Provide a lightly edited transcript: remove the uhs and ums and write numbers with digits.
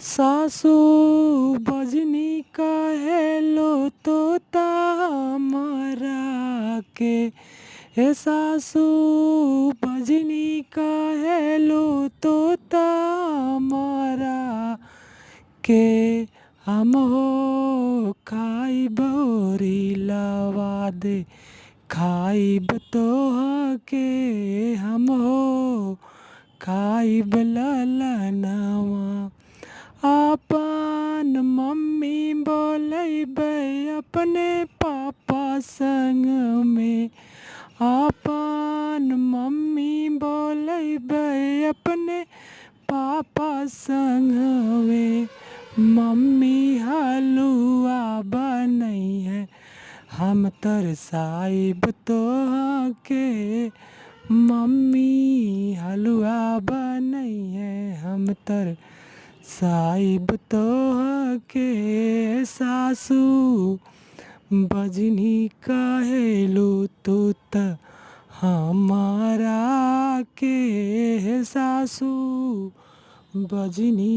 सासू बजनी कहेलो तोता हमरा के। हे सासू बजनी कहेलो तोता हमरा के। हम हो खाइब ओरी लवा दे खाइब तोहके। हम हो खाइब ललनवा। अपन मम्मी बोलैबै अपने पापा संग में। अपन मम्मी बोलैबै अपने पापा संग में। मम्मी हलुआ बनैहे हम तरसाइब तोहके। मम्मी हलुआ बनैहे हम तरसाइब तोहके। सासू बजनी कहेलो तोता हमरा के। सासू बजनी